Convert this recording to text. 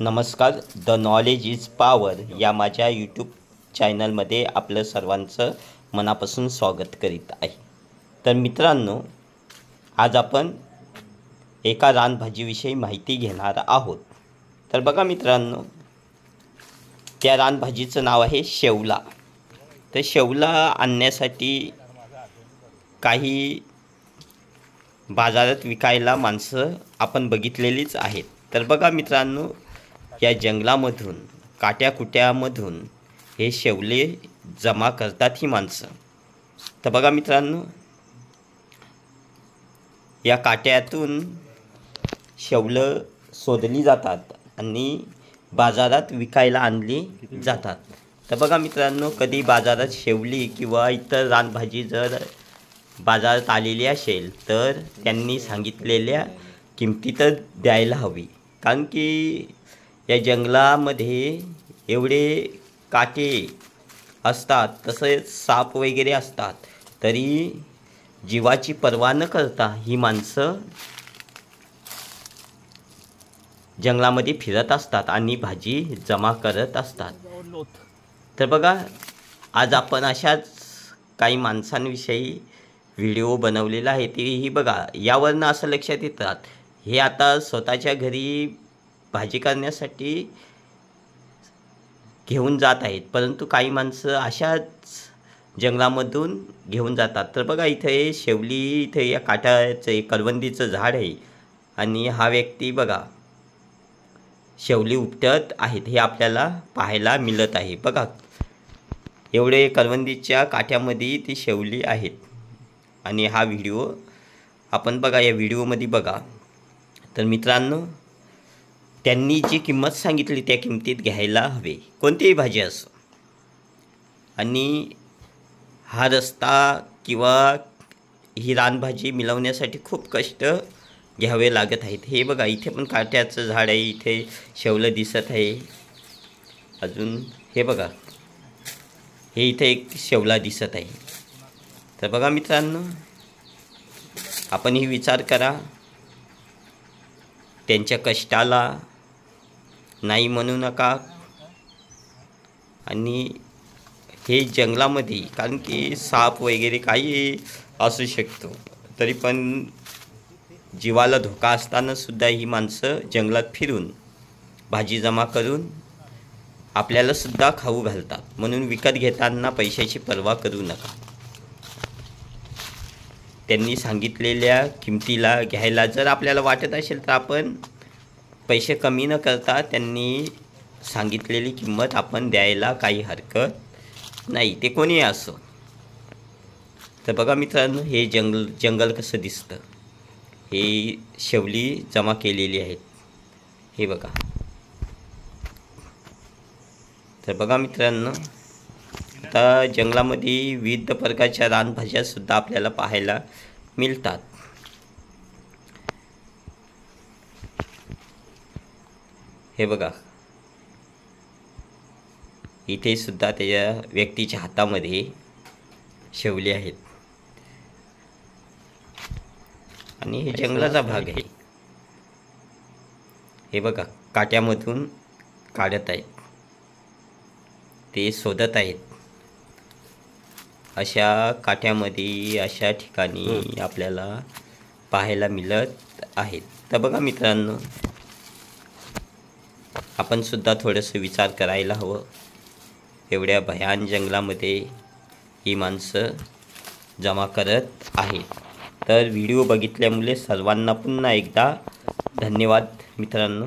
नमस्कार. The knowledge is power या माझ्या यूट्यूब चॅनलमध्ये आपलं सर्वांचं मनापासून स्वागत करीत आहे. तर मित्रांनो, आज आपण एका रानभाजीविषयी माहिती घेणार आहोत. तर बघा मित्रांनो, त्या रानभाजीचं नाव आहे शेवला. तर शेवला आणण्यासाठी काही बाजारात विकायला माणसं आपण बघितलेलीच आहेत. तर बघा मित्रांनो, या जंगलामधून काट्याकुट्यामधून हे शेवले जमा करतात ही माणसं. तर बघा मित्रांनो, या काट्यातून शेवलं शोधली जातात आणि बाजारात विकायला आणली जातात. तर बघा मित्रांनो, कधी बाजारात शेवली किंवा इतर रानभाजी जर बाजारात आलेली असेल तर त्यांनी सांगितलेल्या किमतीतच द्यायला हवी. कारण की या जंगलामध्ये एवढे काटे असतात, तसेच साप वगैरे असतात, तरी जीवाची पर्वा न करता ही माणसं जंगलामध्ये फिरत असतात आणि भाजी जमा करत असतात. तर बघा, आज आपण अशाच काही माणसांविषयी व्हिडिओ बनवलेला आहे. तेही बघा, यावरनं असं लक्षात येतात, हे आता स्वतःच्या घरी भाजी करण्यासाठी घेऊन जात आहेत, परंतु काही माणसं अशाच जंगलामधून घेऊन जातात. तर बघा, इथे शेवली, इथे या काट्याचं एक करवंदीचं झाड आहे आणि हा व्यक्ती बघा शेवली उपटत आहेत, हे आपल्याला पाहायला मिळत आहे. बघा, एवढे करवंदीच्या काठ्यामध्ये ती शेवली आहेत आणि हा व्हिडिओ आपण बघा, या व्हिडिओमध्ये बघा. तर मित्रांनो, त्यांनी जी किंमत सांगितली त्या किमतीत घ्यायला हवे, कोणतीही भाजी असो. आणि हा रस्ता किंवा ही रानभाजी मिळवण्यासाठी खूप कष्ट घ्यावे लागत आहेत. हे बघा, इथे पण काट्याचं झाड आहे, इथे शेवलं दिसत आहे. अजून हे बघा, हे इथे एक शेवला दिसत आहे. तर बघा मित्रांनो, आपणही विचार करा, त्यांच्या कष्टाला नाही म्हणू नका. आणि हे जंगलामध्ये, कारण की साप वगैरे काही असू शकतो, तरी पण जीवाला धोका असतानासुद्धा ही माणसं जंगलात फिरून भाजी जमा करून आपल्यालासुद्धा खाऊ घालतात. म्हणून विकत घेताना पैशाची पर्वा करू नका. त्यांनी सांगितलेल्या किमतीला घ्यायला जर आपल्याला वाटत असेल तर आपण पैसे कमी न करता त्यांनी सांगितलेली किंमत आपण द्यायला काही हरकत नाही, ते कोणीही असो. तर बघा मित्रांनो, हे जंगल कसं दिसतं. हे शेवली जमा केलेली आहेत, हे बघा. तर बघा मित्रांनो, आता जंगलामध्ये विविध प्रकारच्या रानभाज्यासुद्धा आपल्याला पाहायला मिळतात. हे बघा, इथे सुद्धा त्याच्या व्यक्तीच्या हातामध्ये शेवले आहेत आणि हे जंगलाचा भाग आहे. हे बघा, काट्यामधून काढत आहेत, ते शोधत आहेत. अशा काट्यामध्ये, अशा ठिकाणी आपल्याला पाहायला मिळत आहेत. तर बघा मित्रांनो, आपण सुद्धा थोडंसं विचार करायला हवं. एवढ्या भयान जंगलामध्ये ही माणसं जमा करत आहेत. तर व्हिडिओ बघितल्यामुळे सर्वांना पुन्हा एकदा धन्यवाद मित्रांनो.